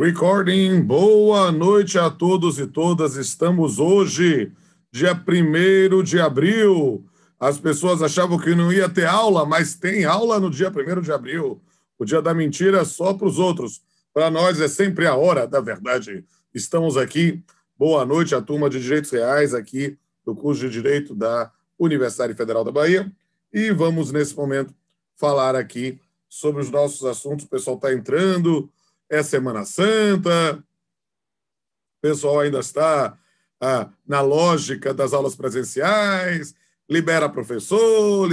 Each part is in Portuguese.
Recording, boa noite a todos e todas. Estamos hoje, dia 1º de abril. As pessoas achavam que não ia ter aula, mas tem aula no dia 1º de abril. O dia da mentira é só para os outros. Para nós é sempre a hora da verdade. Estamos aqui. Boa noite à turma de Direitos Reais aqui do curso de Direito da Universidade Federal da Bahia. E vamos, nesse momento, falar aqui sobre os nossos assuntos. O pessoal está entrando. É Semana Santa, o pessoal ainda está na lógica das aulas presenciais, libera professor,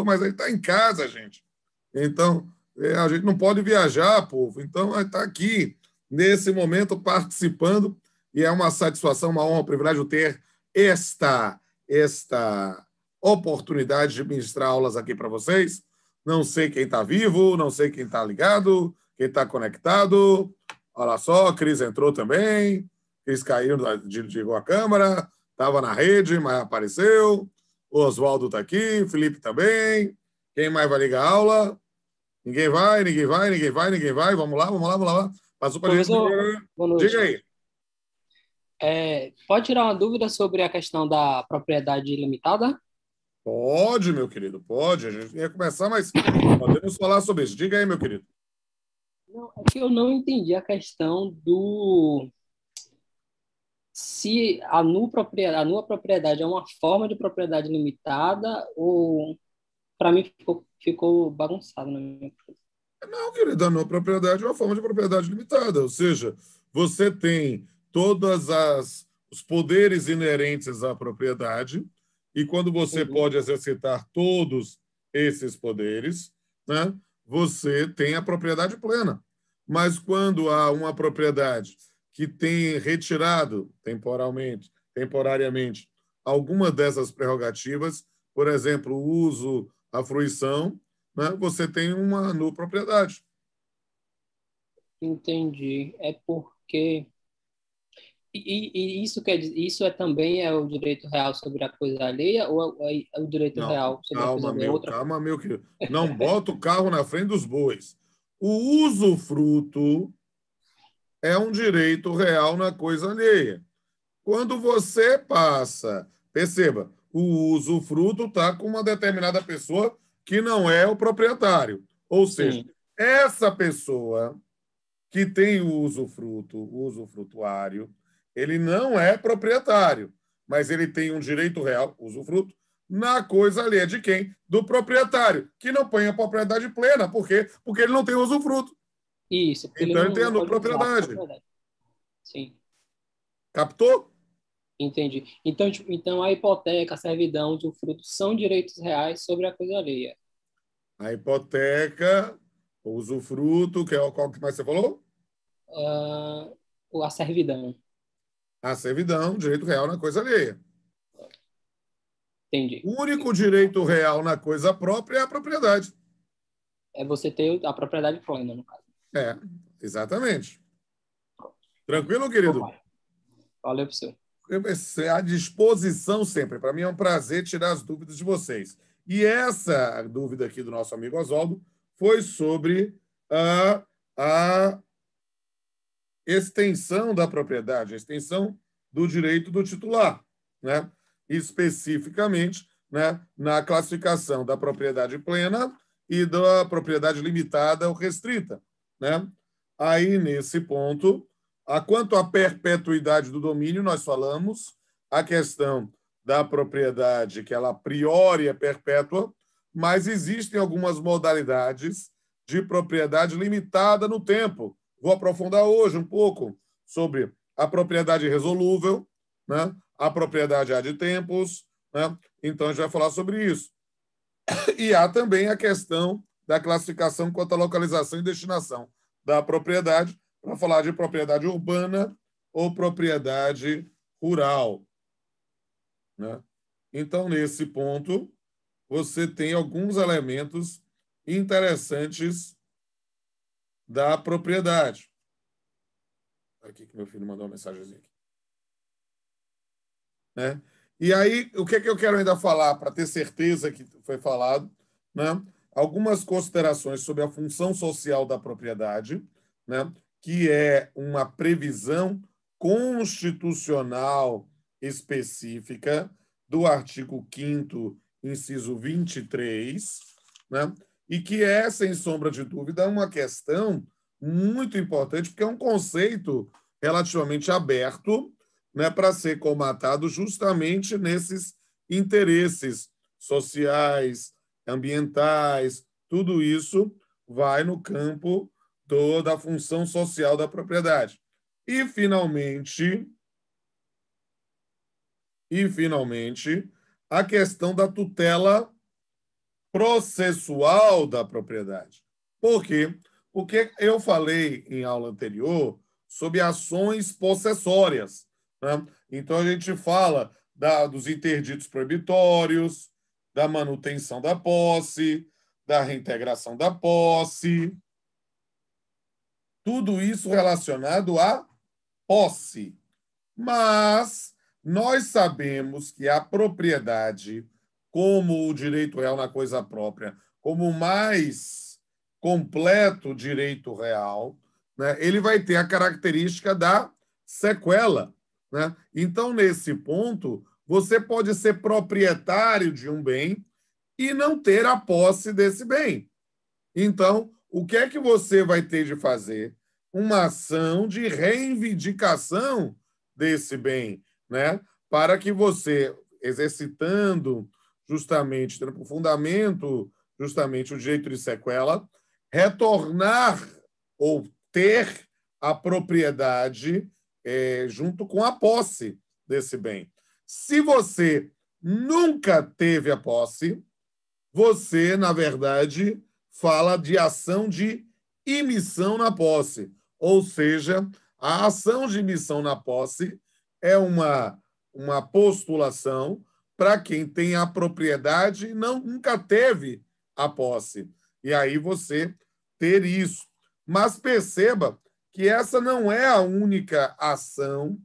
mas aí está em casa, gente. Então, a gente não pode viajar, povo. Então, está aqui, nesse momento, participando, e é uma satisfação, uma honra, um privilégio ter esta oportunidade de ministrar aulas aqui para vocês. Não sei quem está vivo, não sei quem está ligado, quem está conectado. Olha só, Cris entrou também. Cris caiu, desligou a câmera. Estava na rede, mas apareceu. O Oswaldo está aqui, Felipe também. Quem mais vai ligar a aula? Ninguém vai. Vamos lá. Passou para a gente. Boa noite. Diga aí. Pode tirar uma dúvida sobre a questão da propriedade ilimitada? Pode, meu querido, pode. A gente ia começar, mas podemos falar sobre isso. Diga aí, meu querido. Não, é que eu não entendi a questão do... Se a nua propriedade é uma forma de propriedade limitada ou... Para mim ficou bagunçado na minha cabeça. Não, querido, a nua propriedade é uma forma de propriedade limitada. Ou seja, você tem todos os poderes inerentes à propriedade e quando você pode exercitar todos esses poderes, né, você tem a propriedade plena. Mas quando há uma propriedade que tem retirado temporariamente, alguma dessas prerrogativas, por exemplo, o uso, a fruição, né, você tem uma nula propriedade. Entendi. É porque... E isso também é o direito real sobre a coisa alheia ou é o direito real sobre a coisa alheia? Calma, meu querido. Não bota o carro na frente dos bois. O usufruto é um direito real na coisa alheia. Quando você passa, perceba, o usufruto está com uma determinada pessoa que não é o proprietário. Ou seja, Sim. Essa pessoa que tem o usufruto, o usufrutuário, ele não é proprietário, mas ele tem um direito real, usufruto, na coisa alheia de quem? Do proprietário, que não põe a propriedade plena. Por quê? Porque ele não tem usufruto. Isso. Então ele tem a nula propriedade. Sim. Captou? Entendi. Então a hipoteca, a servidão, o usufruto são direitos reais sobre a coisa alheia. A hipoteca, o usufruto, que é qual que mais você falou? A servidão. A servidão, direito real na coisa alheia. Entendi. O único direito real na coisa própria é a propriedade. É você ter a propriedade plena, no caso. Exatamente. Tranquilo, querido? Valeu, professor. À disposição sempre. Para mim é um prazer tirar as dúvidas de vocês. E essa dúvida aqui do nosso amigo Oswaldo foi sobre a extensão da propriedade, a extensão do direito do titular, né? Especificamente, né, na classificação da propriedade plena e da propriedade limitada ou restrita, né? Aí, nesse ponto, quanto à perpetuidade do domínio, nós falamos a questão da propriedade, que ela a priori é perpétua, mas existem algumas modalidades de propriedade limitada no tempo. Vou aprofundar hoje um pouco sobre a propriedade resolúvel, né? A propriedade ad tempus, né? Então, a gente vai falar sobre isso. E há também a questão da classificação quanto à localização e destinação da propriedade, para falar de propriedade urbana ou propriedade rural, né? Então, nesse ponto, você tem alguns elementos interessantes da propriedade. Aqui que meu filho mandou uma mensagenzinha aqui. Né? E aí, o que eu quero ainda falar, para ter certeza que foi falado, né? Algumas considerações sobre a função social da propriedade, né? que é uma previsão constitucional específica do artigo 5º, inciso 23, né? E que é, sem sombra de dúvida, uma questão muito importante, porque é um conceito relativamente aberto, né, para ser comatado justamente nesses interesses sociais, ambientais, tudo isso vai no campo da função social da propriedade. E, finalmente, a questão da tutela processual da propriedade. Por quê? Porque eu falei em aula anterior sobre ações possessórias, né? Então, a gente fala dos interditos proibitórios, da manutenção da posse, da reintegração da posse, tudo isso relacionado à posse. Mas nós sabemos que a propriedade, como o direito real na coisa própria, como o mais completo direito real, né, ele vai ter a característica da sequela, né? Então, nesse ponto, você pode ser proprietário de um bem e não ter a posse desse bem. Então, o que é que você vai ter de fazer? Uma ação de reivindicação desse bem, né? Para que você, exercitando justamente, tendo por fundamento justamente o direito de sequela, retornar ou ter a propriedade junto com a posse desse bem. Se você nunca teve a posse, você, na verdade, fala de ação de imissão na posse. Ou seja, a ação de imissão na posse é uma postulação para quem tem a propriedade e nunca teve a posse. E aí você ter isso. Mas perceba que essa não é a única ação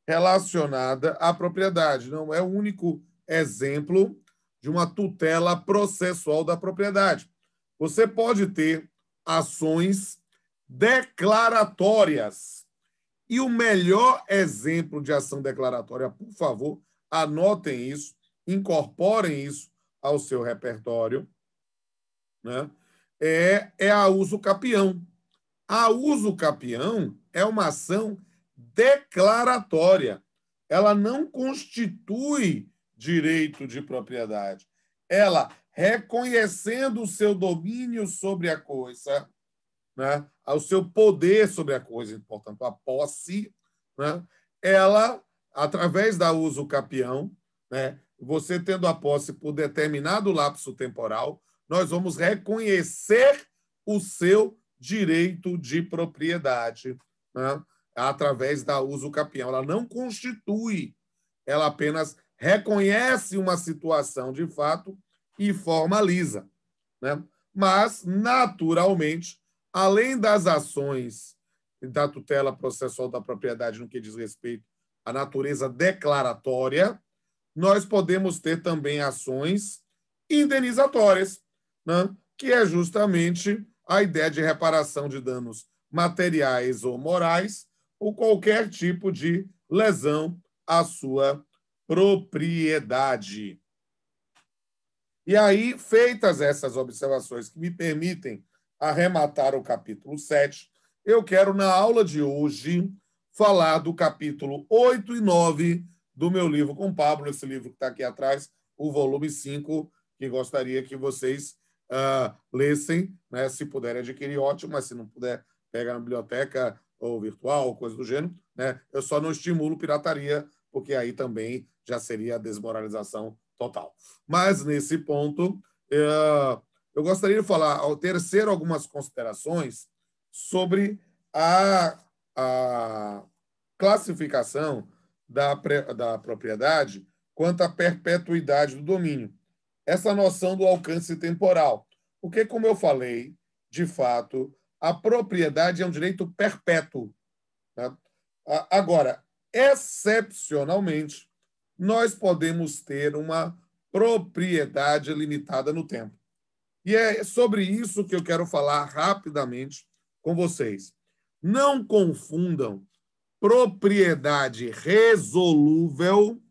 relacionada à propriedade, não é o único exemplo de uma tutela processual da propriedade. Você pode ter ações declaratórias. E o melhor exemplo de ação declaratória, por favor, anotem isso, incorporem isso ao seu repertório, né? É a uso capião. A uso capião é uma ação declaratória. Ela não constitui direito de propriedade. Ela, reconhecendo o seu domínio sobre a coisa, né, o seu poder sobre a coisa, portanto, a posse, né, ela, através da uso capião, né, você tendo a posse por determinado lapso temporal, nós vamos reconhecer o seu direito de propriedade, né, através da uso capião. Ela não constitui, ela apenas reconhece uma situação de fato e formaliza, né? Mas, naturalmente, além das ações da tutela processual da propriedade no que diz respeito à natureza declaratória, nós podemos ter também ações indenizatórias, né? Que é justamente a ideia de reparação de danos materiais ou morais ou qualquer tipo de lesão à sua propriedade. E aí, feitas essas observações que me permitem arrematar o capítulo 7, eu quero, na aula de hoje, falar do capítulo 8 e 9 do meu livro com Pablo, esse livro que está aqui atrás, o volume 5, que gostaria que vocês lessem, né? Se puderem adquirir, ótimo, mas se não puder, pega na biblioteca ou virtual, ou coisa do gênero, né? Eu só não estimulo pirataria, porque aí também já seria a desmoralização total. Mas, nesse ponto, eu gostaria de falar, ao terceiro, algumas considerações sobre a classificação da propriedade quanto à perpetuidade do domínio. Essa noção do alcance temporal. Porque, como eu falei, de fato, a propriedade é um direito perpétuo, né? Agora, excepcionalmente, nós podemos ter uma propriedade limitada no tempo. E é sobre isso que eu quero falar rapidamente com vocês. Não confundam propriedade resolúvel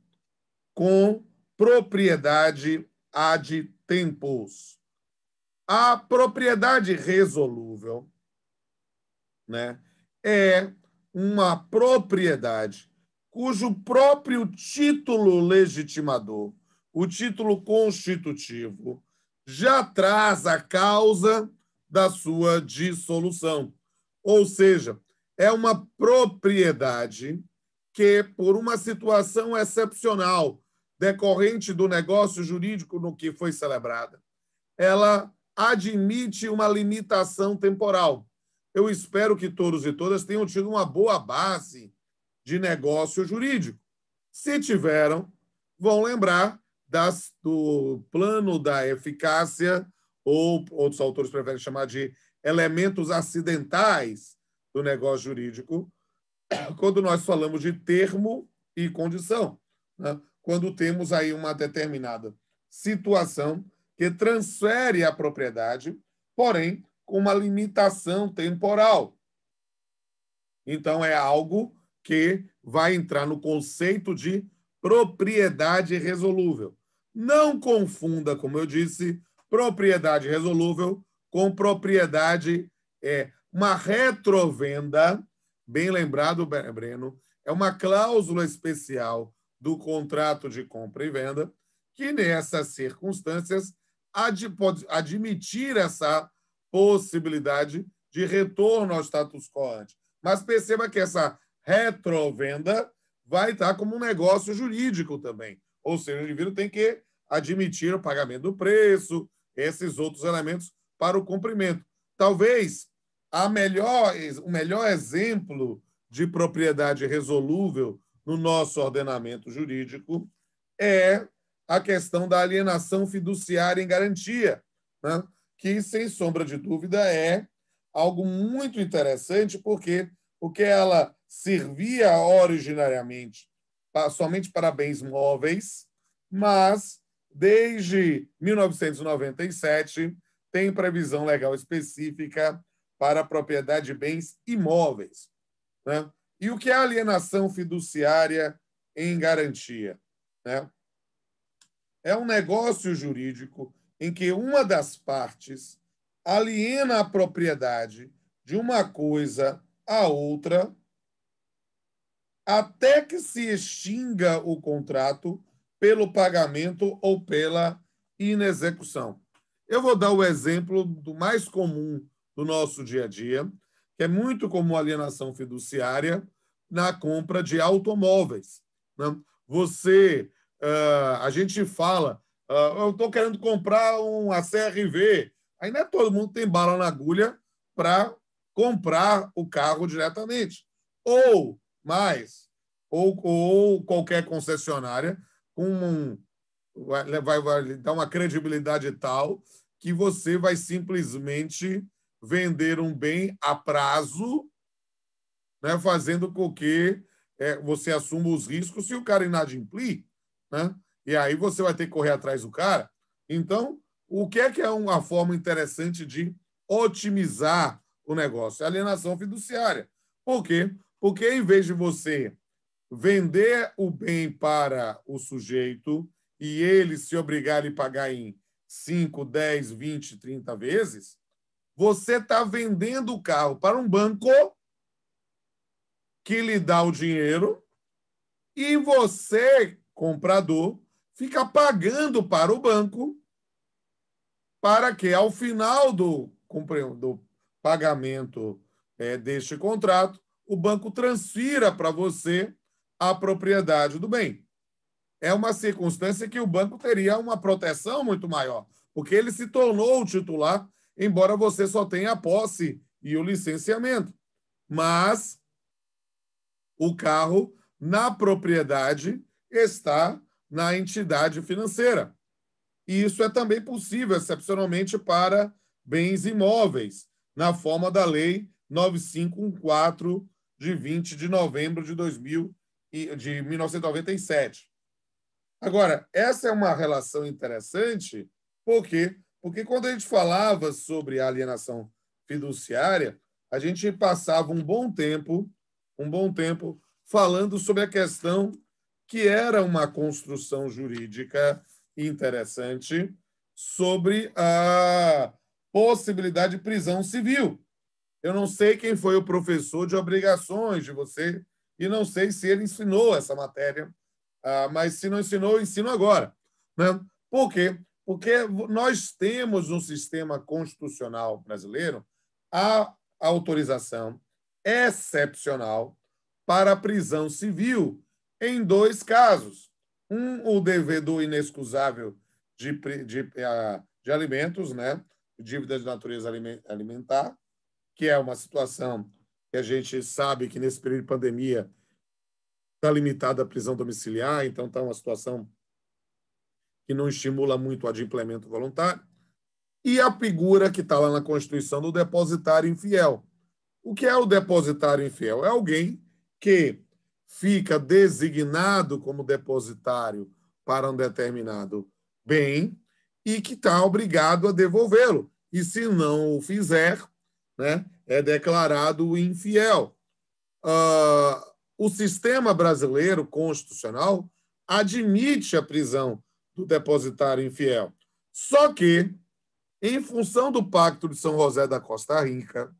com propriedade ad tempus. A propriedade resolúvel, né, é uma propriedade cujo próprio título legitimador, o título constitutivo, já traz a causa da sua dissolução. Ou seja, é uma propriedade que, por uma situação excepcional decorrente do negócio jurídico no que foi celebrada, ela admite uma limitação temporal. Eu espero que todos e todas tenham tido uma boa base de negócio jurídico. Se tiveram, vão lembrar do plano da eficácia, ou outros autores preferem chamar de elementos acidentais do negócio jurídico, quando nós falamos de termo e condição, né? Quando temos aí uma determinada situação que transfere a propriedade, porém com uma limitação temporal. Então, é algo que vai entrar no conceito de propriedade resolúvel. Não confunda, como eu disse, propriedade resolúvel com propriedade, uma retrovenda, bem lembrado, Breno, é uma cláusula especial do contrato de compra e venda, que nessas circunstâncias pode admitir essa possibilidade de retorno ao status quo ante. Mas perceba que essa retrovenda vai estar como um negócio jurídico também. Ou seja, o indivíduo tem que admitir o pagamento do preço, esses outros elementos para o cumprimento. Talvez o melhor exemplo de propriedade resolúvel no nosso ordenamento jurídico é a questão da alienação fiduciária em garantia, né? Que, sem sombra de dúvida, é algo muito interessante, porque ela servia originariamente somente para bens móveis, mas, desde 1997, tem previsão legal específica para a propriedade de bens imóveis, né? E o que é alienação fiduciária em garantia, né? É um negócio jurídico em que uma das partes aliena a propriedade de uma coisa à outra até que se extinga o contrato pelo pagamento ou pela inexecução. Eu vou dar o exemplo do mais comum do nosso dia a dia, que é muito comum a alienação fiduciária na compra de automóveis, né? A gente fala, eu estou querendo comprar uma CR-V, aí não é todo mundo tem bala na agulha para comprar o carro diretamente. Ou qualquer concessionária vai dar uma credibilidade tal que você vai simplesmente vender um bem a prazo, né, fazendo com que você assuma os riscos se o cara inadimplir, né? E aí você vai ter que correr atrás do cara. Então, o que é uma forma interessante de otimizar o negócio? A alienação fiduciária. Por quê? Porque, em vez de você vender o bem para o sujeito e ele se obrigar a lhe pagar em 5, 10, 20, 30 vezes, você está vendendo o carro para um banco que lhe dá o dinheiro e você, comprador, fica pagando para o banco para que, ao final do pagamento deste contrato, o banco transfira para você a propriedade do bem. É uma circunstância que o banco teria uma proteção muito maior, porque ele se tornou o titular, embora você só tenha a posse e o licenciamento. Mas o carro, na propriedade, está na entidade financeira. E isso é também possível, excepcionalmente, para bens imóveis, na forma da Lei 9514, de 20 de novembro de 1997. Agora, essa é uma relação interessante, porque quando a gente falava sobre a alienação fiduciária, a gente passava um bom tempo falando sobre a questão que era uma construção jurídica interessante sobre a possibilidade de prisão civil. Eu não sei quem foi o professor de obrigações de você e não sei se ele ensinou essa matéria, mas se não ensinou, eu ensino agora. Né? Por quê? Porque nós temos no sistema constitucional brasileiro a autorização excepcional para a prisão civil em 2 casos. O devedor inexcusável de alimentos, né? Dívida de natureza alimentar, que é uma situação que a gente sabe que nesse período de pandemia está limitada à prisão domiciliar, então está uma situação que não estimula muito o adimplemento voluntário, e a figura que está lá na Constituição do depositário infiel. O que é o depositário infiel? É alguém que fica designado como depositário para um determinado bem e que está obrigado a devolvê-lo. E se não o fizer, né, é declarado infiel. O sistema brasileiro constitucional admite a prisão do depositário infiel. Só que, em função do Pacto de São José da Costa Rica,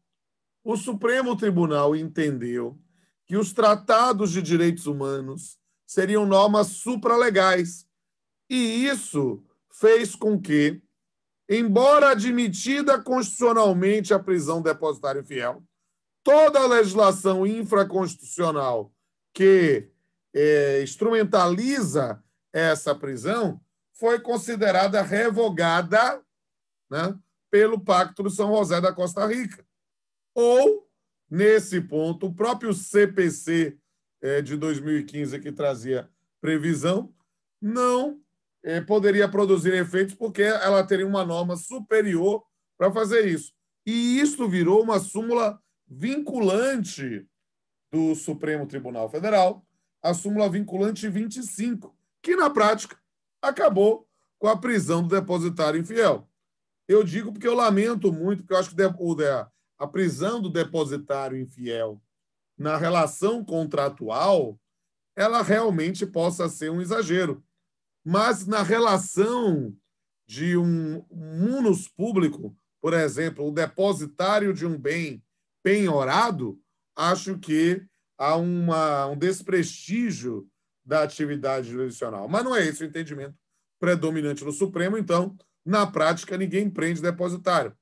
o Supremo Tribunal entendeu que os tratados de direitos humanos seriam normas supralegais. E isso fez com que, embora admitida constitucionalmente a prisão do depositário infiel, toda a legislação infraconstitucional que instrumentaliza essa prisão foi considerada revogada, né, pelo Pacto de São José da Costa Rica. Ou, nesse ponto, o próprio CPC de 2015, que trazia previsão, não poderia produzir efeitos porque ela teria uma norma superior para fazer isso. E isso virou uma súmula vinculante do Supremo Tribunal Federal, a súmula vinculante 25, que, na prática, acabou com a prisão do depositário infiel. Eu digo porque eu lamento muito, porque eu acho que a prisão do depositário infiel na relação contratual, ela realmente possa ser um exagero. Mas na relação de um munus público, por exemplo, o depositário de um bem penhorado, acho que há um desprestígio da atividade jurisdicional. Mas não é esse o entendimento predominante no Supremo, então, na prática, ninguém prende depositário.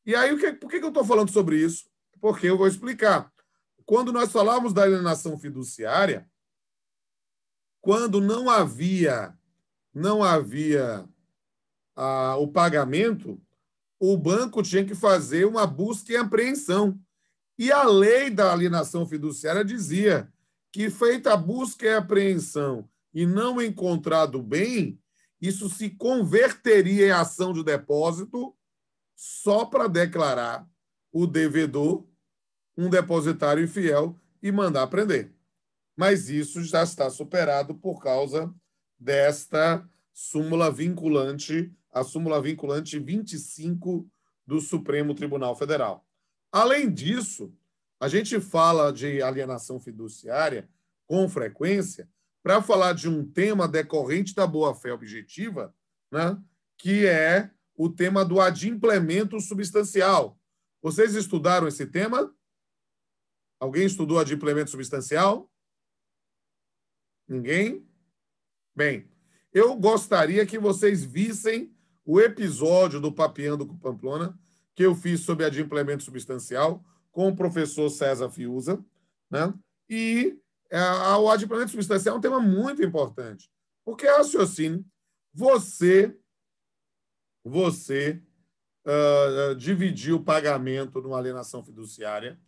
E aí, por que eu estou falando sobre isso? Porque eu vou explicar. Quando nós falávamos da alienação fiduciária, quando não havia o pagamento, o banco tinha que fazer uma busca e apreensão. E a lei da alienação fiduciária dizia que, feita a busca e apreensão e não encontrado o bem, isso se converteria em ação de depósito só para declarar o devedor um depositário infiel e mandar prender. Mas isso já está superado por causa desta súmula vinculante, a súmula vinculante 25 do Supremo Tribunal Federal. Além disso, a gente fala de alienação fiduciária com frequência para falar de um tema decorrente da boa-fé objetiva, né, que é o tema do adimplemento substancial. Vocês estudaram esse tema? Alguém estudou adimplemento substancial? Ninguém? Bem, eu gostaria que vocês vissem o episódio do Papeando com Pamplona que eu fiz sobre adimplemento substancial com o professor César Fiuza, né? E o adimplemento substancial é um tema muito importante, porque, raciocínio, você dividiu o pagamento numa alienação fiduciária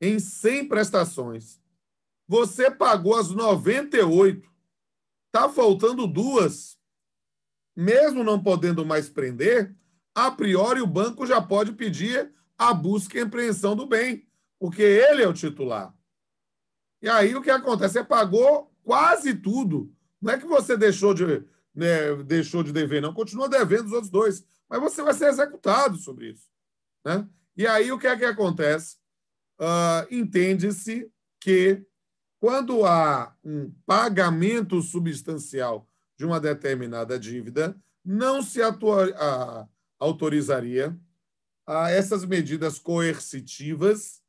em 100 prestações. Você pagou as 98, está faltando 2. Mesmo não podendo mais prender, a priori o banco já pode pedir a busca e apreensão do bem, porque ele é o titular. E aí o que acontece? Você pagou quase tudo. Não é que você deixou de dever, não. Continua devendo os outros 2. Mas você vai ser executado sobre isso. Né? E aí o que é que acontece? entende-se que, quando há um pagamento substancial de uma determinada dívida, não se autorizaria a essas medidas coercitivas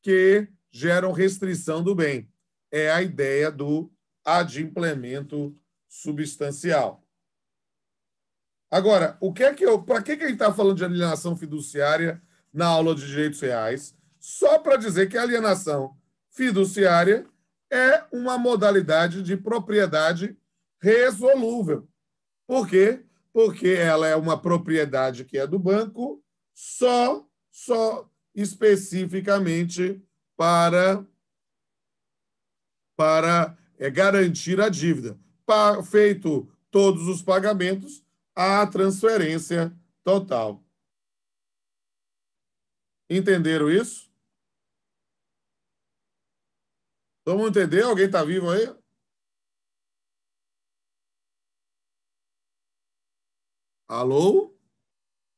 que geram restrição do bem. É a ideia do adimplemento substancial. Agora, para que a gente está falando de alienação fiduciária na aula de direitos reais? Só para dizer que a alienação fiduciária é uma modalidade de propriedade resolúvel. Por quê? Porque ela é uma propriedade que é do banco só especificamente para garantir a dívida. Feito todos os pagamentos, a transferência total. Entenderam isso? Todo mundo entendeu? Alguém está vivo aí? Alô?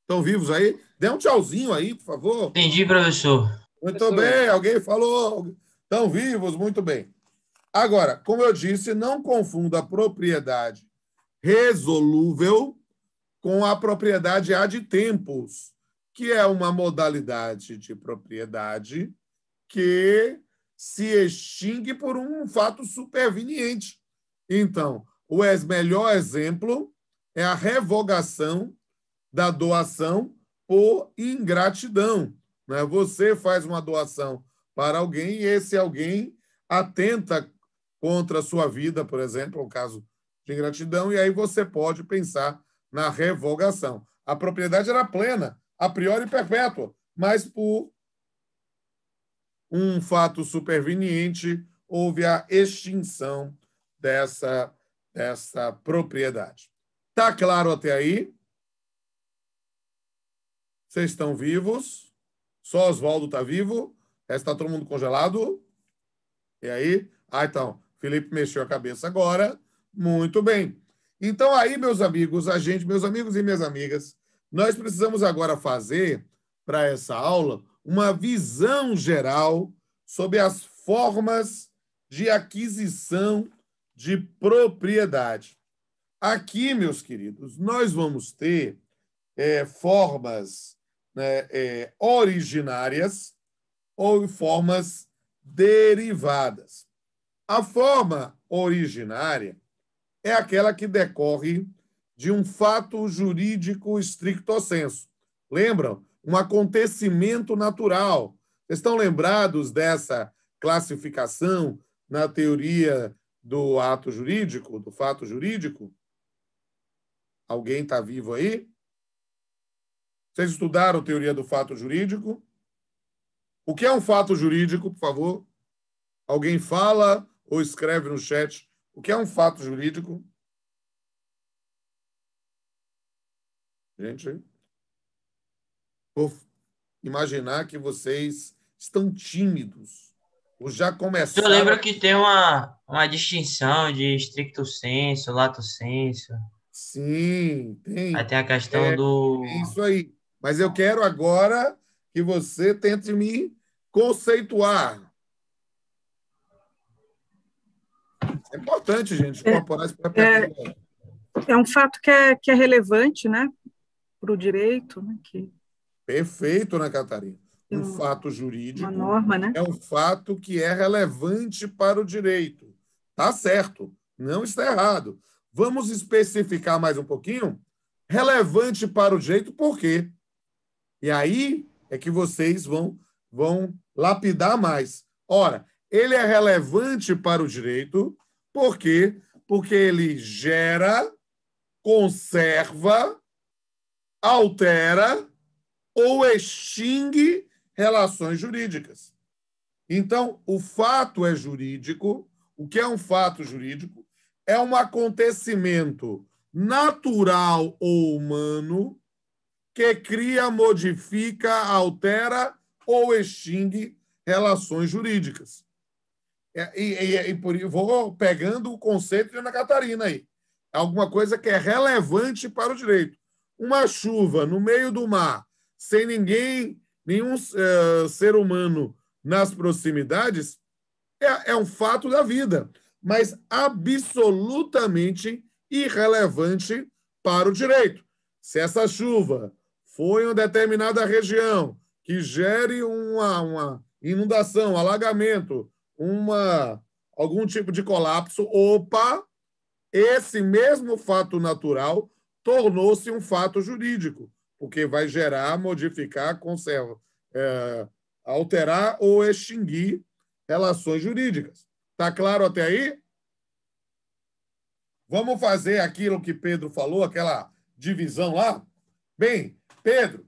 Estão vivos aí? Dê um tchauzinho aí, por favor. Entendi, professor. Muito bem, alguém falou. Estão vivos, muito bem. Agora, como eu disse, não confunda a propriedade resolúvel com a propriedade ad tempus, que é uma modalidade de propriedade que se extingue por um fato superveniente. Então, o melhor exemplo é a revogação da doação por ingratidão. Né? Você faz uma doação para alguém e esse alguém atenta contra a sua vida, por exemplo, um caso de ingratidão, e aí você pode pensar na revogação. A propriedade era plena, a priori perpétua, mas por um fato superveniente houve a extinção dessa propriedade. Está claro até aí? Vocês estão vivos? Só Oswaldo está vivo? Está todo mundo congelado? E aí? Então, Felipe mexeu a cabeça agora. Muito bem. Então, aí, meus amigos e minhas amigas, nós precisamos agora fazer, para essa aula, uma visão geral sobre as formas de aquisição de propriedade. Aqui, meus queridos, nós vamos ter formas, né, originárias ou formas derivadas. A forma originária é aquela que decorre de um fato jurídico stricto sensu. Lembram? Um acontecimento natural. Vocês estão lembrados dessa classificação na teoria do ato jurídico, do fato jurídico? Alguém está vivo aí? Vocês estudaram teoria do fato jurídico? O que é um fato jurídico, por favor? Alguém fala ou escreve no chat. O que é um fato jurídico? Gente, vou imaginar que vocês estão tímidos. Ou já começaram... Eu lembro que tem uma distinção de stricto sensu, lato sensu. Sim, tem. Aí tem a questão do... Isso aí. Mas eu quero agora que você tente me conceituar. É importante, gente, incorporar esse papel. É um fato que é relevante, né, para o direito. Né, Perfeito, Ana Catarina. Um fato jurídico, uma norma, né? É um fato que é relevante para o direito. Tá certo, não está errado. Vamos especificar mais um pouquinho? Relevante para o direito, por quê? E aí é que vocês vão lapidar mais. Ora, ele é relevante para o direito, por quê? Porque ele gera, conserva, altera ou extingue relações jurídicas. Então, o fato é jurídico. O que é um fato jurídico? É um acontecimento natural ou humano que cria, modifica, altera ou extingue relações jurídicas. Vou pegando o conceito de Ana Catarina aí. Alguma coisa que é relevante para o direito. Uma chuva no meio do mar, sem nenhum ser humano nas proximidades é um fato da vida, mas absolutamente irrelevante para o direito. Se essa chuva foi em uma determinada região que gere uma inundação, alagamento, algum tipo de colapso, esse mesmo fato natural tornou-se um fato jurídico, porque vai gerar, modificar, alterar ou extinguir relações jurídicas. Está claro até aí? Vamos fazer aquilo que Pedro falou, aquela divisão lá? Bem, Pedro,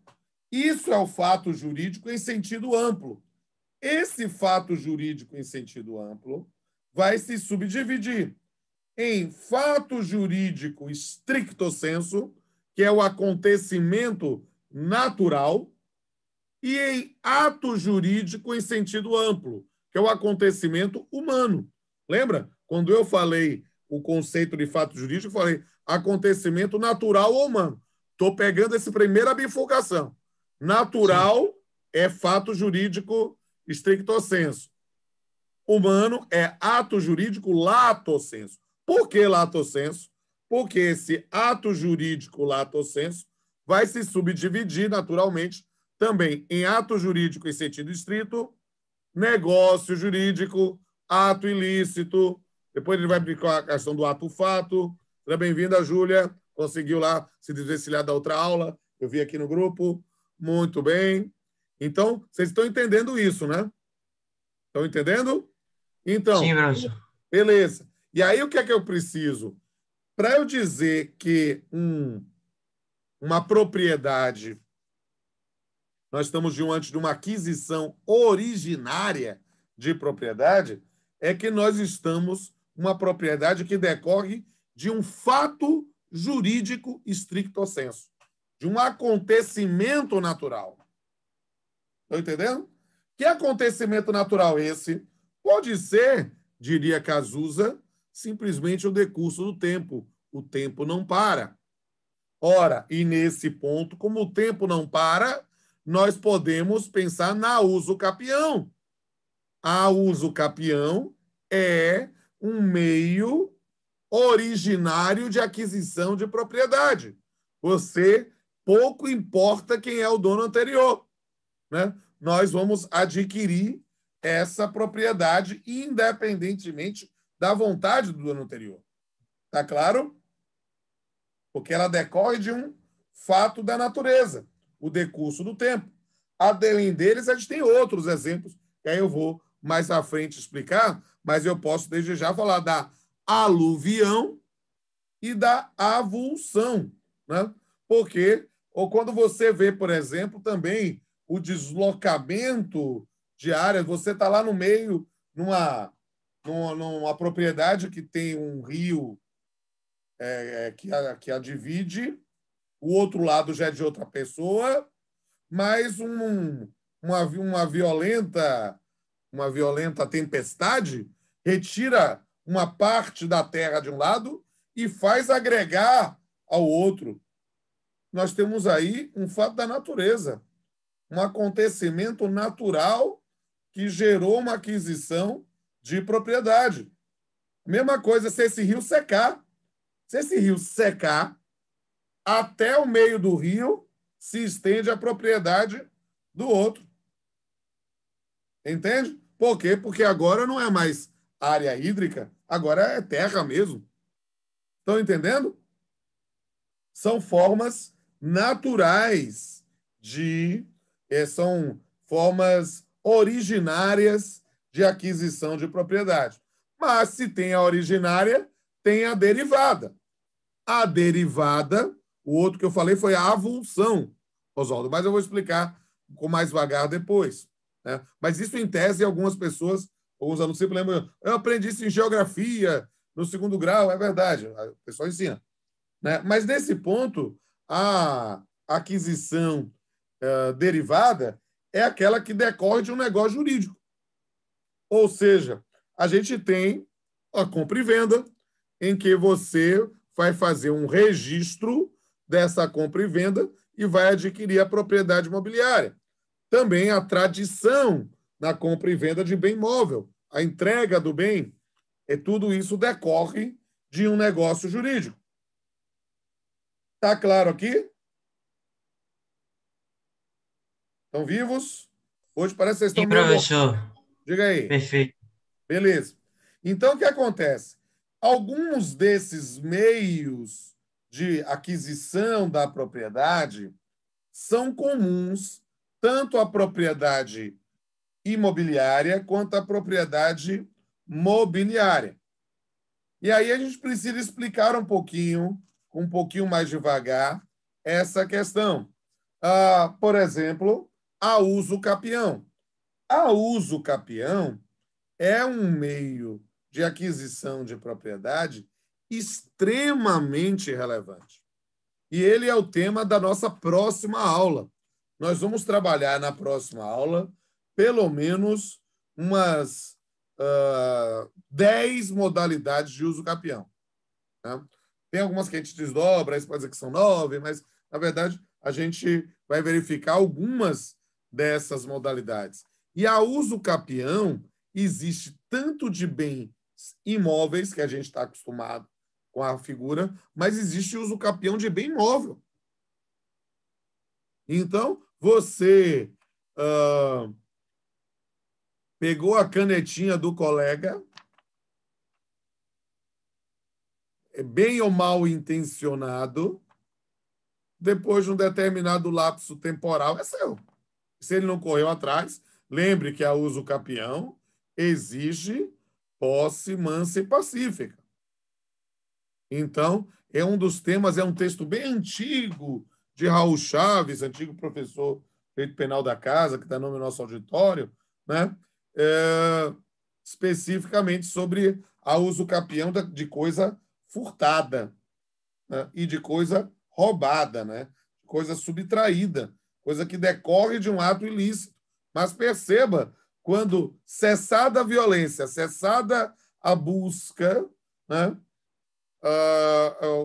isso é o fato jurídico em sentido amplo. Esse fato jurídico em sentido amplo vai se subdividir em fato jurídico stricto sensu, que é o acontecimento natural, e em ato jurídico em sentido amplo, que é o acontecimento humano. Lembra? Quando eu falei o conceito de fato jurídico, eu falei acontecimento natural ou humano. Estou pegando essa primeira bifurcação. Natural é fato jurídico stricto sensu. Humano é ato jurídico lato sensu. Por que lato sensu? Porque esse ato jurídico lato sensu vai se subdividir naturalmente também em ato jurídico em sentido estrito, negócio jurídico, ato ilícito. Depois ele vai aplicar a questão do ato-fato. Seja bem-vinda, Júlia. Conseguiu lá se desvencilhar da outra aula. Eu vi aqui no grupo. Muito bem. Então, vocês estão entendendo isso, né? Estão entendendo? Então, sim, professor. Beleza. E aí, o que é que eu preciso? Para eu dizer que uma propriedade, nós estamos diante de uma aquisição originária de propriedade, é que nós estamos uma propriedade que decorre de um fato jurídico stricto sensu, de um acontecimento natural. Estão entendendo? Que acontecimento natural esse? Pode ser, diria Cazuza, simplesmente o decurso do tempo. O tempo não para. Ora, e nesse ponto, como o tempo não para, nós podemos pensar na uso capião. A uso capião é um meio originário de aquisição de propriedade. Você, pouco importa quem é o dono anterior, né? Nós vamos adquirir essa propriedade independentemente da vontade do dono anterior. Está claro? Porque ela decorre de um fato da natureza, o decurso do tempo. Além deles, a gente tem outros exemplos, que aí eu vou mais à frente explicar, mas eu posso desde já falar da aluvião e da avulsão, né? Porque, ou quando você vê, por exemplo, também o deslocamento de áreas, você está lá no meio, numa propriedade que tem um rio que a divide, o outro lado já é de outra pessoa, mas uma violenta tempestade retira uma parte da terra de um lado e faz agregar ao outro. Nós temos aí um fato da natureza, um acontecimento natural que gerou uma aquisição de propriedade. Mesma coisa se esse rio secar. Se esse rio secar, até o meio do rio se estende a propriedade do outro. Entende? Por quê? Porque agora não é mais área hídrica, agora é terra mesmo. Estão entendendo? São formas naturais são formas originárias de aquisição de propriedade. Mas se tem a originária, tem a derivada. A derivada, o outro que eu falei foi a avulsão, Oswaldo, mas eu vou explicar com mais vagar depois, né? Mas isso, em tese, algumas pessoas, alguns alunos sempre lembram, eu aprendi isso em geografia, no 2º grau, é verdade, o pessoal ensina, né? Mas, nesse ponto, a aquisição derivada é aquela que decorre de um negócio jurídico. Ou seja, a gente tem a compra e venda, em que você vai fazer um registro dessa compra e venda e vai adquirir a propriedade imobiliária. Também a tradição na compra e venda de bem móvel. A entrega do bem, tudo isso decorre de um negócio jurídico. Está claro aqui? Estão vivos? Hoje parece que vocês estão Sim, meio... professor. Diga aí. Perfeito. Beleza. Então, o que acontece? Alguns desses meios de aquisição da propriedade são comuns tanto à propriedade imobiliária quanto à propriedade mobiliária. E aí a gente precisa explicar um pouquinho mais devagar, essa questão. Por exemplo, a uso capião. A uso capião é um meio de aquisição de propriedade extremamente relevante. E ele é o tema da nossa próxima aula. Nós vamos trabalhar na próxima aula pelo menos umas 10 modalidades de uso capião. Tá? Tem algumas que a gente desdobra, aí pode dizer que são 9, mas, na verdade, a gente vai verificar algumas dessas modalidades. E a uso capião existe tanto de bens imóveis, que a gente está acostumado com a figura, mas existe uso capião de bem móvel. Então, você pegou a canetinha do colega, bem ou mal intencionado, depois de um determinado lapso temporal, é seu. Se ele não correu atrás, lembre que a uso capião exige posse mansa e pacífica. Então, é um dos temas, é um texto bem antigo de Raul Chaves, antigo professor de direito penal da casa, que está no nosso auditório, né? Especificamente sobre a uso capião de coisa furtada, né? E de coisa roubada, né? Coisa subtraída, coisa que decorre de um ato ilícito. Mas perceba, quando cessada a violência, cessada a busca, né?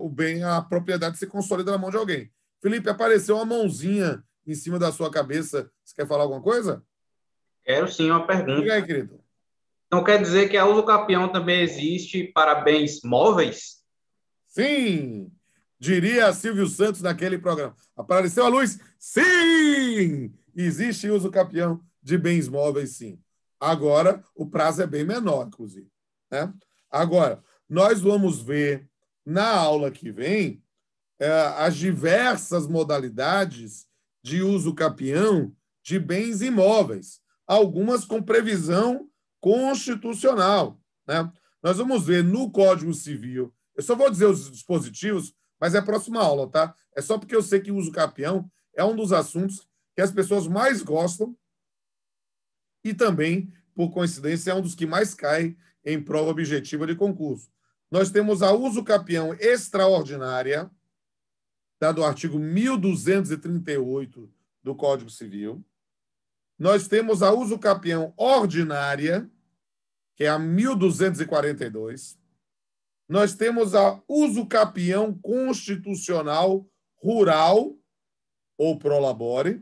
O bem, a propriedade se consolida na mão de alguém. Felipe, apareceu uma mãozinha em cima da sua cabeça. Você quer falar alguma coisa? Quero sim uma pergunta. Diga aí, querido. Então quer dizer que a uso capião também existe para bens móveis? Sim! Diria Silvio Santos naquele programa. Apareceu a luz? Sim! Existe uso capião de bens móveis, sim. Agora, o prazo é bem menor, inclusive. Né? Agora, nós vamos ver na aula que vem as diversas modalidades de uso capião de bens imóveis, algumas com previsão constitucional. Né? Nós vamos ver no Código Civil, eu só vou dizer os dispositivos, mas é a próxima aula, tá? É só porque eu sei que o uso capião é um dos assuntos que as pessoas mais gostam e também, por coincidência, é um dos que mais cai em prova objetiva de concurso. Nós temos a uso capião extraordinária, tá, do artigo 1238 do Código Civil. Nós temos a uso capião ordinária, que é a 1242. Nós temos a uso capião constitucional rural ou pro labore,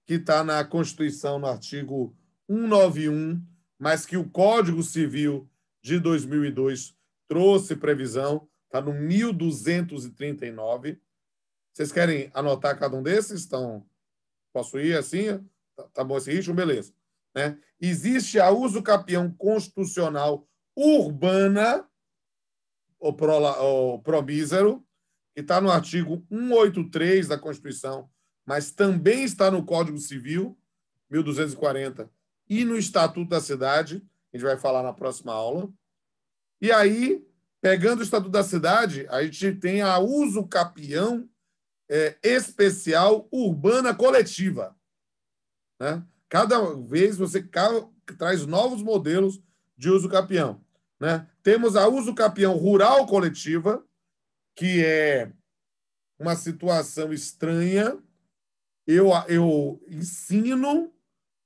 que está na Constituição, no artigo 191, mas que o Código Civil de 2002 trouxe previsão, está no 1239. Vocês querem anotar cada um desses? Posso ir assim? Tá bom esse ritmo? Beleza. Né? Existe a uso capião constitucional urbana, o promísero, que está no artigo 183 da Constituição, mas também está no Código Civil, 1240, e no Estatuto da Cidade, a gente vai falar na próxima aula. E aí, pegando o Estatuto da Cidade, a gente tem a uso capião especial urbana coletiva. Né? Cada vez você traz novos modelos de uso capião. Né? Temos a uso capião rural coletiva, que é uma situação estranha. Eu ensino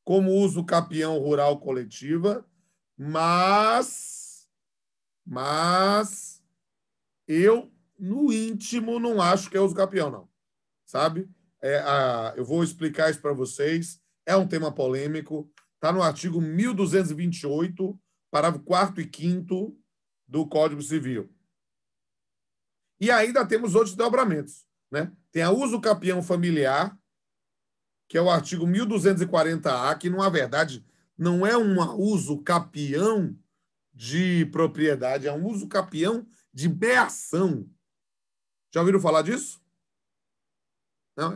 como uso capião rural coletiva, mas eu, no íntimo, não acho que é uso capião, não. Sabe? Eu vou explicar isso para vocês. É um tema polêmico, está no artigo 1228, parágrafo 4º e 5º do Código Civil. E ainda temos outros desdobramentos, né? Tem a uso capião familiar, que é o artigo 1240-A, que, na verdade, não é um uso capião de propriedade, é um uso capião de meação. Já ouviram falar disso? Não,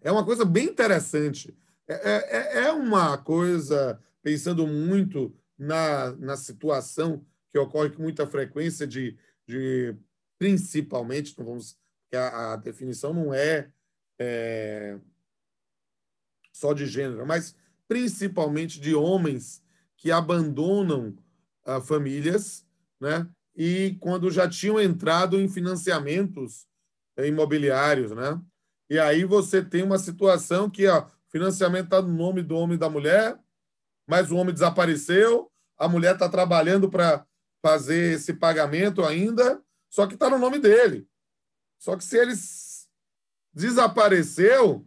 é uma coisa bem interessante. É uma coisa, pensando muito na situação que ocorre com muita frequência de principalmente, não vamos, que a definição não é só de gênero, mas principalmente de homens que abandonam famílias, né? E quando já tinham entrado em financiamentos imobiliários, né? E aí você tem uma situação que o financiamento está no nome do homem e da mulher, mas o homem desapareceu, a mulher está trabalhando para fazer esse pagamento ainda, só que está no nome dele. Só que se ele desapareceu,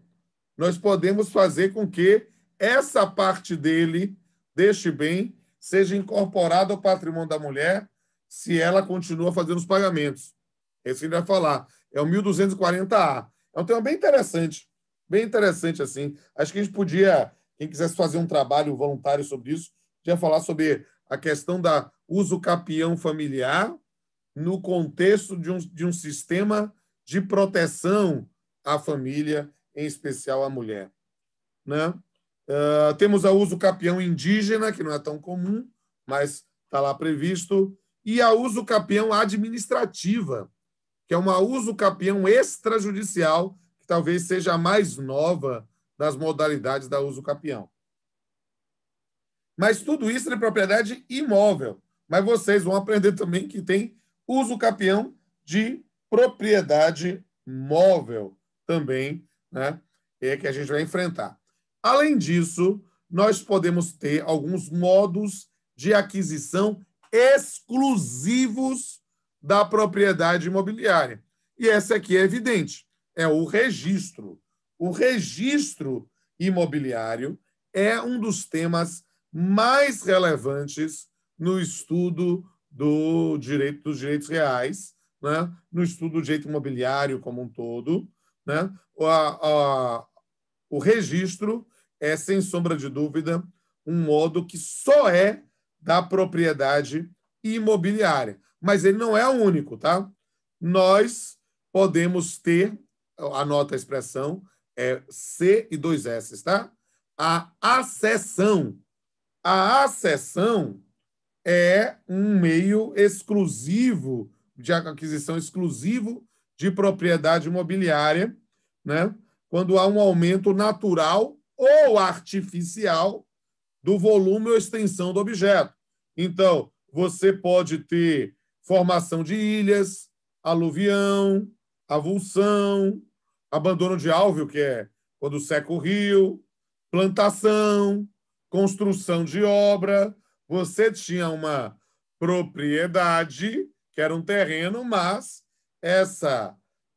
nós podemos fazer com que essa parte dele, deste bem, seja incorporada ao patrimônio da mulher se ela continua fazendo os pagamentos. Esse que ele vai falar. É o 1240-A. É um tema bem interessante assim. Acho que a gente podia, quem quisesse fazer um trabalho voluntário sobre isso, podia falar sobre a questão da uso capião familiar no contexto de um sistema de proteção à família, em especial à mulher, né? Temos a uso capião indígena, que não é tão comum, mas está lá previsto, e a uso capião administrativa, que é uma uso capião extrajudicial, que talvez seja a mais nova das modalidades da uso capião. Mas tudo isso é de propriedade imóvel. Mas vocês vão aprender também que tem uso capião de propriedade móvel também, né? É que a gente vai enfrentar. Além disso, nós podemos ter alguns modos de aquisição exclusivos da propriedade imobiliária. E essa aqui é evidente, é o registro. O registro imobiliário é um dos temas mais relevantes no estudo dos direitos reais, né? No estudo do direito imobiliário como um todo, né? O registro é, sem sombra de dúvida, um modo que só é da propriedade imobiliária. Mas ele não é o único, tá? Nós podemos ter, anota a expressão, C e 2 S, tá? A acessão. A acessão é um meio exclusivo, de aquisição exclusivo de propriedade imobiliária, né? Quando há um aumento natural ou artificial do volume ou extensão do objeto. Então, você pode ter formação de ilhas, aluvião, avulsão, abandono de álveo, que é quando seca o rio, plantação, construção de obra. Você tinha uma propriedade, que era um terreno, mas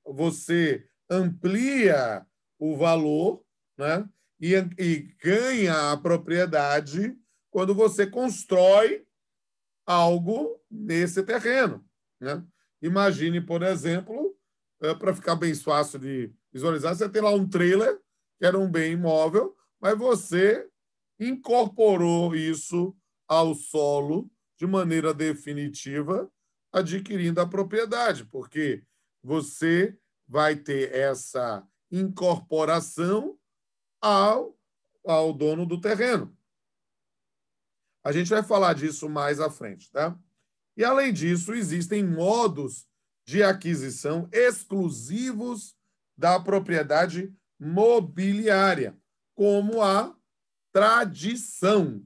você amplia o valor, né? E ganha a propriedade quando você constrói algo nesse terreno, né? Imagine, por exemplo, para ficar bem fácil de visualizar, você tem lá um trailer, que era um bem imóvel, mas você incorporou isso ao solo de maneira definitiva, adquirindo a propriedade, porque você vai ter essa incorporação ao dono do terreno. A gente vai falar disso mais à frente, tá? E, além disso, existem modos de aquisição exclusivos da propriedade mobiliária, como a tradição,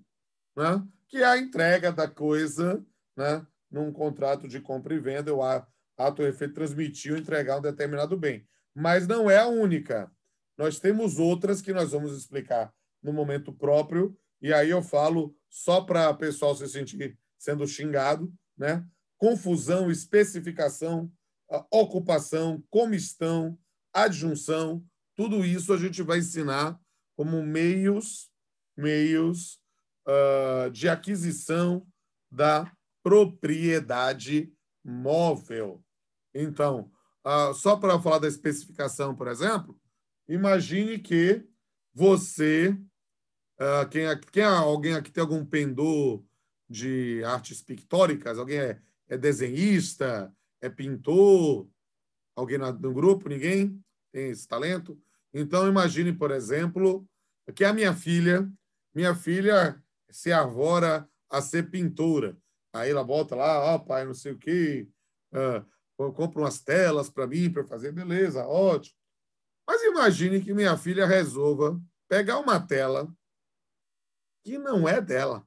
né? Que é a entrega da coisa, né? Num contrato de compra e venda, o ato ou efeito transmitir ou entregar um determinado bem. Mas não é a única. Nós temos outras que nós vamos explicar no momento próprio, e aí eu falo só para o pessoal se sentir sendo xingado, né? Confusão, especificação, ocupação, comistão, adjunção, tudo isso a gente vai ensinar como meios de aquisição da propriedade móvel. Então, só para falar da especificação, por exemplo, imagine que você... alguém aqui tem algum pendor de artes pictóricas? Alguém é desenhista? É pintor? Alguém no grupo? Ninguém tem esse talento? Então, imagine, por exemplo, que a minha filha se arvora a ser pintora. Aí ela volta lá, pai, não sei o quê, compra umas telas para mim, para fazer, beleza, ótimo. Mas imagine que minha filha resolva pegar uma tela que não é dela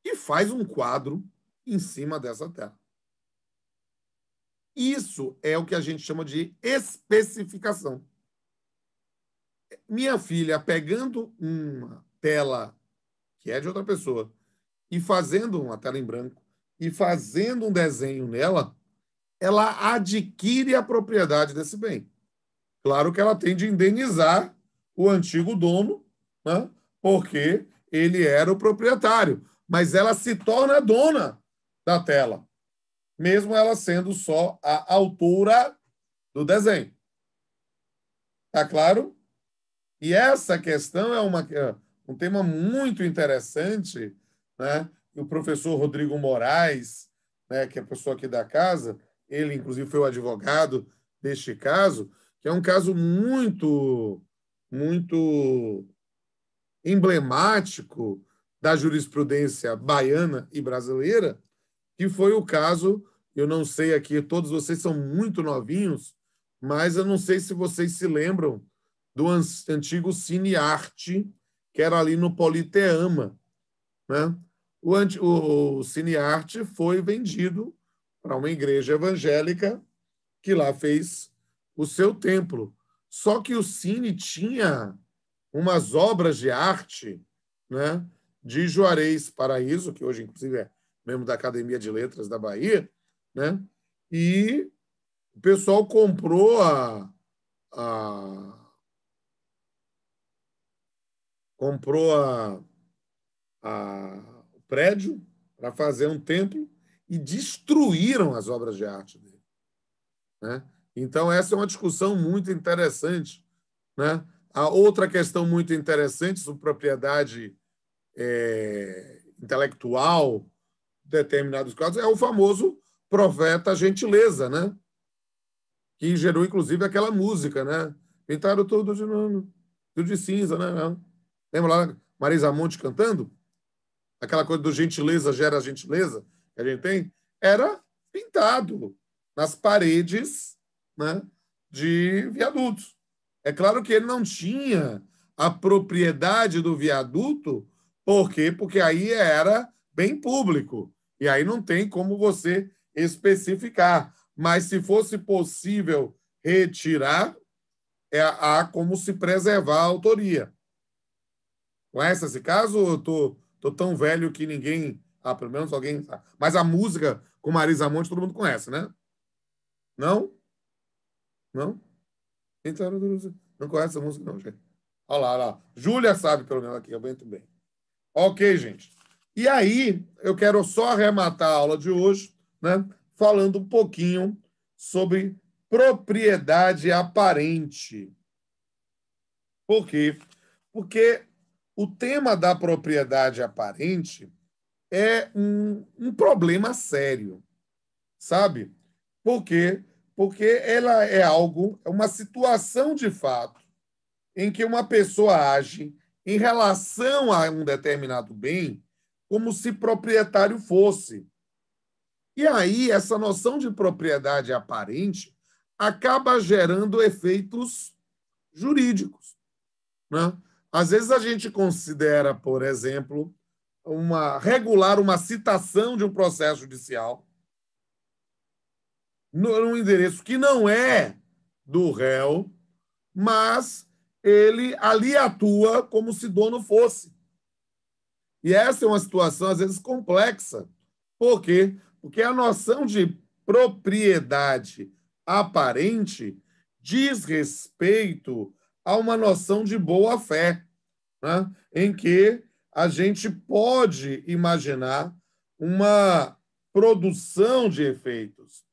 e faz um quadro em cima dessa tela. Isso é o que a gente chama de especificação. Minha filha pegando uma tela que é de outra pessoa e fazendo uma tela em branco e fazendo um desenho nela, ela adquire a propriedade desse bem. Claro que ela tem de indenizar o antigo dono, né? Porque ele era o proprietário, mas ela se torna dona da tela, mesmo ela sendo só a autora do desenho. Tá claro? E essa questão é um tema muito interessante, né? O professor Rodrigo Moraes, né, que é a pessoa aqui da casa, ele, inclusive, foi o advogado deste caso, que é um caso muito, muito emblemático da jurisprudência baiana e brasileira, que foi o caso, eu não sei aqui, todos vocês são muito novinhos, mas eu não sei se vocês se lembram do antigo Cinearte, que era ali no Politeama, né? O Cinearte foi vendido para uma igreja evangélica que lá fez o seu templo. Só que o Cine tinha umas obras de arte, né, de Juarez Paraíso, que hoje, inclusive, é membro da Academia de Letras da Bahia, né? E o pessoal comprou o prédio para fazer um templo e destruíram as obras de arte dele, né? Então, essa é uma discussão muito interessante, né? A outra questão muito interessante sobre propriedade intelectual, em determinados casos, é o famoso profeta Gentileza, né? Que gerou, inclusive, aquela música, né? Pintaram tudo de novo, tudo de cinza, né? Lembra lá Marisa Monte cantando? Aquela coisa do gentileza gera gentileza que a gente tem? Era pintado nas paredes, né, de viadutos. É claro que ele não tinha a propriedade do viaduto, por quê? Porque aí era bem público, e aí não tem como você especificar. Mas, se fosse possível retirar, há como se preservar a autoria. Conhece esse caso? Eu tô tão velho que ninguém... pelo menos alguém sabe. Mas a música com Marisa Monte todo mundo conhece, né? Não? Não? Então, não conhece essa música, não, gente. Olha lá, olha lá. Júlia sabe, pelo menos, aqui, muito bem. Ok, gente. E aí, eu quero só arrematar a aula de hoje, né, falando um pouquinho sobre propriedade aparente. Por quê? Porque o tema da propriedade aparente é um problema sério, sabe? Por quê? Porque ela é uma situação de fato em que uma pessoa age em relação a um determinado bem como se proprietário fosse. E aí, essa noção de propriedade aparente acaba gerando efeitos jurídicos, né? Às vezes a gente considera, por exemplo, regular uma citação de um processo judicial num endereço que não é do réu, mas ele ali atua como se dono fosse. E essa é uma situação, às vezes, complexa. Por quê? Porque a noção de propriedade aparente diz respeito a uma noção de boa-fé. né, em que a gente pode imaginar uma produção de efeitos.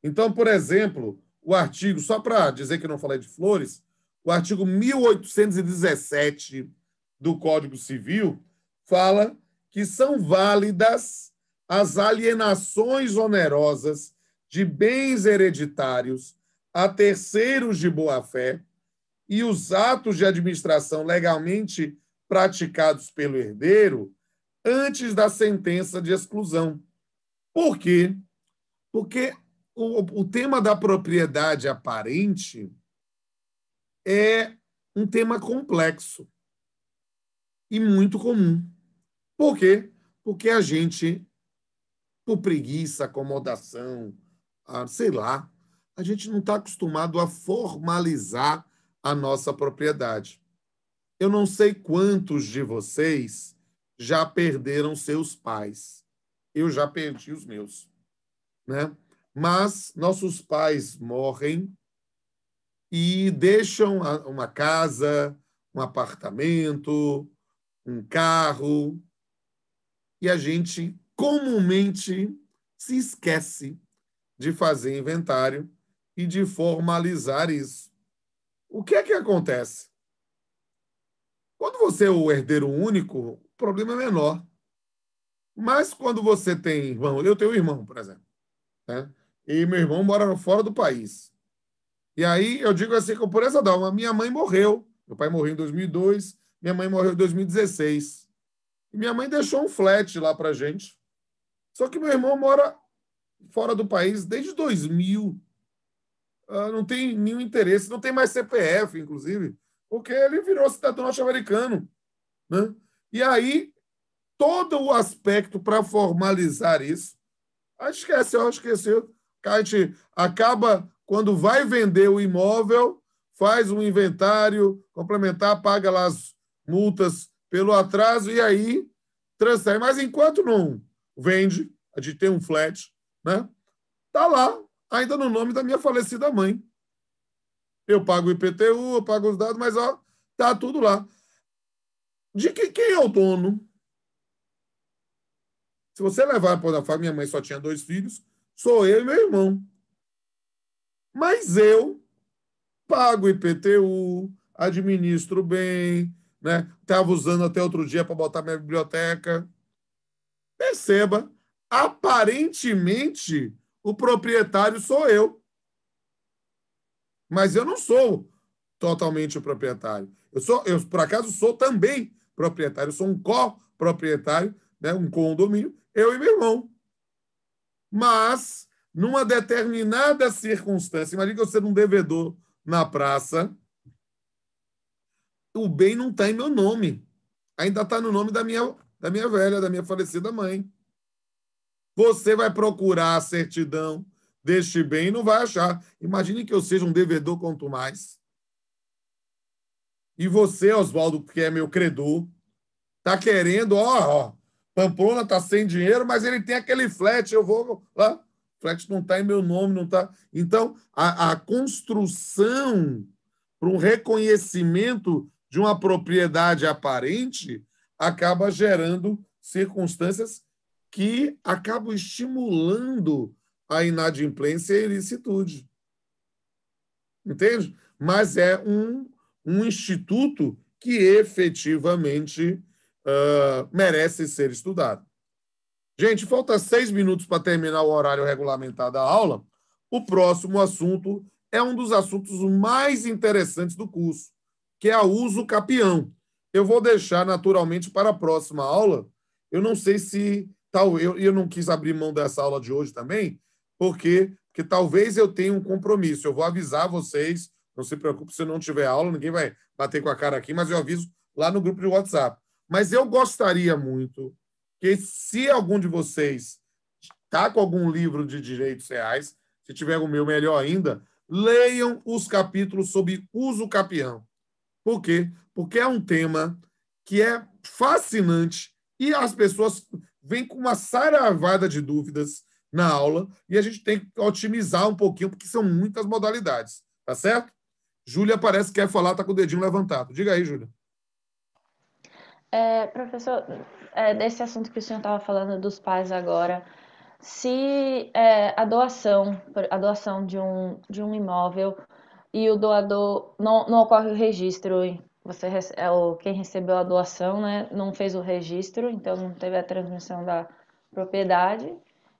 Então, por exemplo, o artigo, só para dizer que eu não falei de flores, o artigo 1817 do Código Civil fala que são válidas as alienações onerosas de bens hereditários a terceiros de boa-fé e os atos de administração legalmente praticados pelo herdeiro antes da sentença de exclusão. Por quê? Porque o tema da propriedade aparente é um tema complexo e muito comum. Por quê? Porque a gente, por preguiça, acomodação, sei lá, a gente não está acostumado a formalizar a nossa propriedade. Eu não sei quantos de vocês já perderam seus pais. Eu já perdi os meus, né? Mas nossos pais morrem e deixam uma casa, um apartamento, um carro, e a gente comumente se esquece de fazer inventário e de formalizar isso. O que é que acontece? Quando você é o herdeiro único, o problema é menor. Mas quando você tem irmão, eu tenho um irmão, por exemplo, né? E meu irmão mora fora do país. E aí eu digo assim, com pureza d'alma, minha mãe morreu. Meu pai morreu em 2002, minha mãe morreu em 2016. E minha mãe deixou um flat lá pra gente. Só que meu irmão mora fora do país desde 2000. Não tem nenhum interesse, não tem mais CPF, inclusive, porque ele virou cidadão norte-americano, né? E aí, todo o aspecto para formalizar isso, esqueceu. A gente acaba, quando vai vender o imóvel, faz um inventário complementar, paga lá as multas pelo atraso e aí transfere. Mas enquanto não vende, a gente tem um flat, né? Tá lá, ainda no nome da minha falecida mãe. Eu pago o IPTU, eu pago os dados, mas ó, tá tudo lá. De quem é o dono? Se você levar para a família, minha mãe só tinha 2 filhos, sou eu e meu irmão. Mas eu pago IPTU, administro bem, né? Estava usando até outro dia para botar minha biblioteca. Perceba, aparentemente o proprietário sou eu. Mas eu não sou totalmente o proprietário. Eu, por acaso, sou também proprietário. Eu sou um coproprietário, né? Um condomínio, eu e meu irmão. Mas, numa determinada circunstância, imagina que eu sendo um devedor na praça, o bem não está em meu nome. Ainda está no nome da minha velha, da minha falecida mãe. Você vai procurar a certidão deste bem e não vai achar. Imagine que eu seja um devedor quanto mais. E você, Oswaldo, que é meu credor, está querendo, Pamplona está sem dinheiro, mas ele tem aquele flat, eu vou lá. O flat não está em meu nome, não está. Então, a construção para um reconhecimento de uma propriedade aparente acaba gerando circunstâncias que acabam estimulando a inadimplência e a ilicitude. Entende? Mas é um instituto que efetivamente merece ser estudado. Gente, falta 6 minutos para terminar o horário regulamentar da aula. O próximo assunto é um dos assuntos mais interessantes do curso, que é a uso capião. Eu vou deixar naturalmente para a próxima aula. Eu não sei se eu não quis abrir mão dessa aula de hoje também, porque talvez eu tenha um compromisso. Eu vou avisar vocês, não se preocupe se não tiver aula, ninguém vai bater com a cara aqui, mas eu aviso lá no grupo de WhatsApp. Mas eu gostaria muito que, se algum de vocês está com algum livro de direitos reais, se tiver o meu, melhor ainda, leiam os capítulos sobre uso capião. Por quê? Porque é um tema que é fascinante e as pessoas vêm com uma saravada de dúvidas na aula e a gente tem que otimizar um pouquinho, porque são muitas modalidades. Tá certo? Júlia parece que quer falar, está com o dedinho levantado. Diga aí, Júlia. Professor, desse assunto que o senhor estava falando dos pais agora, se a doação de um imóvel e o doador não ocorre o registro, quem recebeu a doação, né, não fez o registro, então não teve a transmissão da propriedade,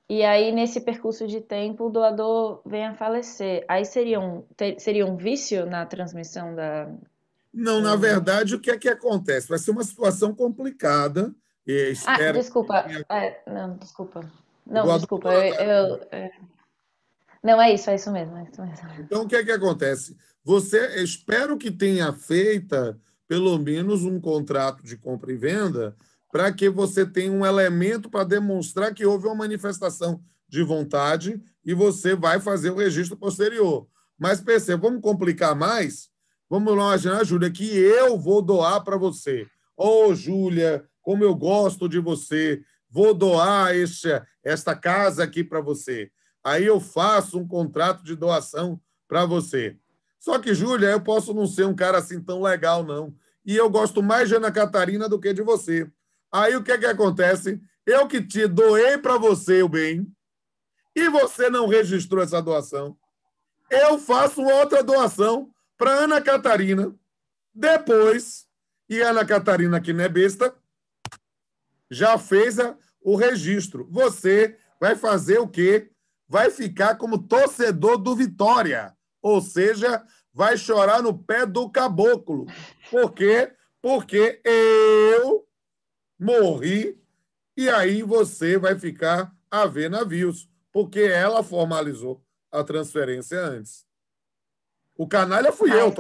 e aí nesse percurso de tempo o doador vem a falecer, aí seria um vício na transmissão da... Não, na verdade, o que é que acontece? Vai ser uma situação complicada. Desculpa. Não, desculpa. Não, doador desculpa. donatário. Não, é isso mesmo. Então, o que é que acontece? Espero que tenha feita pelo menos um contrato de compra e venda para que você tenha um elemento para demonstrar que houve uma manifestação de vontade e você vai fazer o registro posterior. Mas perceba, vamos complicar mais? Vamos lá imaginar, Júlia, que eu vou doar para você. Júlia, como eu gosto de você, vou doar esta casa aqui para você. Aí eu faço um contrato de doação para você. Só que, Júlia, eu posso não ser um cara assim tão legal, não. E eu gosto mais de Ana Catarina do que de você. Aí o que é que acontece? Eu que te doei para você o bem e você não registrou essa doação. Eu faço outra doação para Ana Catarina. Depois, e a Ana Catarina, que não é besta, já fez o registro. Você vai fazer o quê? Vai ficar como torcedor do Vitória. Ou seja, vai chorar no pé do caboclo. Por quê? Porque eu morri e aí você vai ficar a ver navios, porque ela formalizou a transferência antes. O canalha fui eu.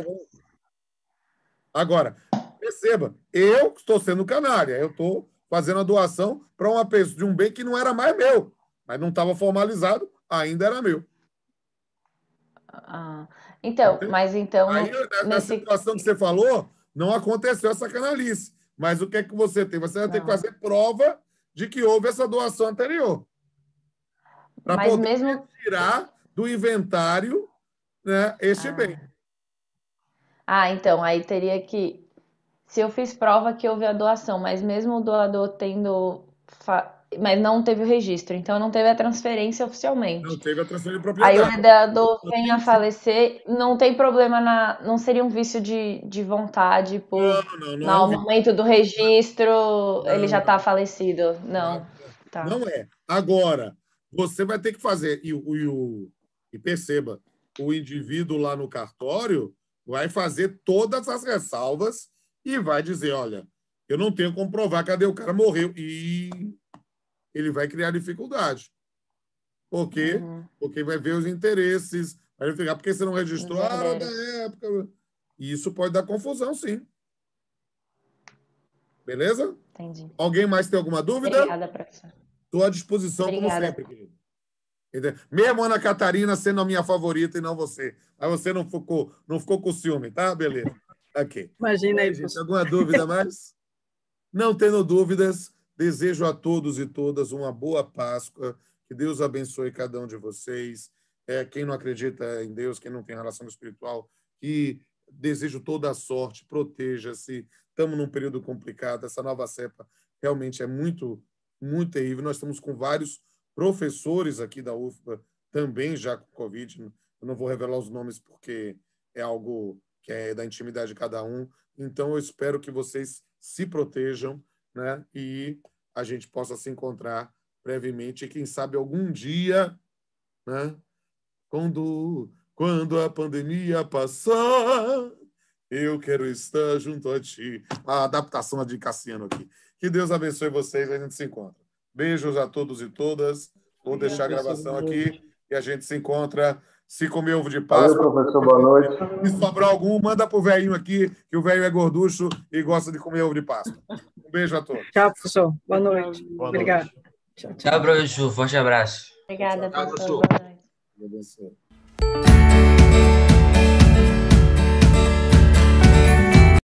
Agora, perceba, eu estou sendo canalha. Eu estou fazendo a doação para uma pessoa de um bem que não era mais meu, mas não estava formalizado, ainda era meu. Então, mas então... Aí, na situação que você falou, não aconteceu essa canalice. Mas o que é que você tem? Você vai ter que fazer prova de que houve essa doação anterior. Para poder tirar do inventário, né, este bem. Então, aí teria que... Se eu fiz prova que houve a doação, mas mesmo o doador tendo... Mas não teve o registro, então não teve a transferência oficialmente. Não teve a transferência de propriedade. Aí o doador vem a falecer, não tem problema não seria um vício de vontade no momento do registro, ele já está falecido. Não. Tá. Não é. Agora, você vai ter que fazer, e perceba, o indivíduo lá no cartório vai fazer todas as ressalvas e vai dizer, olha, eu não tenho como provar, cadê o cara morreu? E ele vai criar dificuldade. Por quê? Porque vai ver os interesses, vai verificar porque você não registrou da época. E isso pode dar confusão, sim. Beleza? Entendi. Alguém mais tem alguma dúvida? Obrigada, professor. Estou à disposição, como sempre, querido. Mesmo Ana Catarina sendo a minha favorita e não você. Aí você não ficou com ciúme, tá? Beleza. Ok. Imagina aí, gente. Alguma dúvida mais? Não tendo dúvidas, desejo a todos e todas uma boa Páscoa. Que Deus abençoe cada um de vocês. Quem não acredita em Deus, quem não tem relação espiritual, que desejo toda a sorte, proteja-se. Estamos num período complicado. Essa nova cepa realmente é muito, muito terrível. Nós estamos com vários professores aqui da UFBA também já com Covid. Eu não vou revelar os nomes porque é algo que é da intimidade de cada um. Então, eu espero que vocês se protejam, né? E a gente possa se encontrar brevemente. E quem sabe algum dia, né? Quando a pandemia passar, eu quero estar junto a ti. A adaptação de Cassiano aqui. Que Deus abençoe vocês e a gente se encontra. Beijos a todos e todas. Vou deixar a gravação aqui e a gente se encontra. Se comer ovo de Páscoa. Valeu, professor. Boa noite. Se sobrar algum, manda pro velhinho aqui, que o velho é gorducho e gosta de comer ovo de Páscoa. Um beijo a todos. Tchau, professor. Boa noite. Obrigada. Tchau, professor. Forte abraço. Obrigada, professor. Boa noite. Boa noite.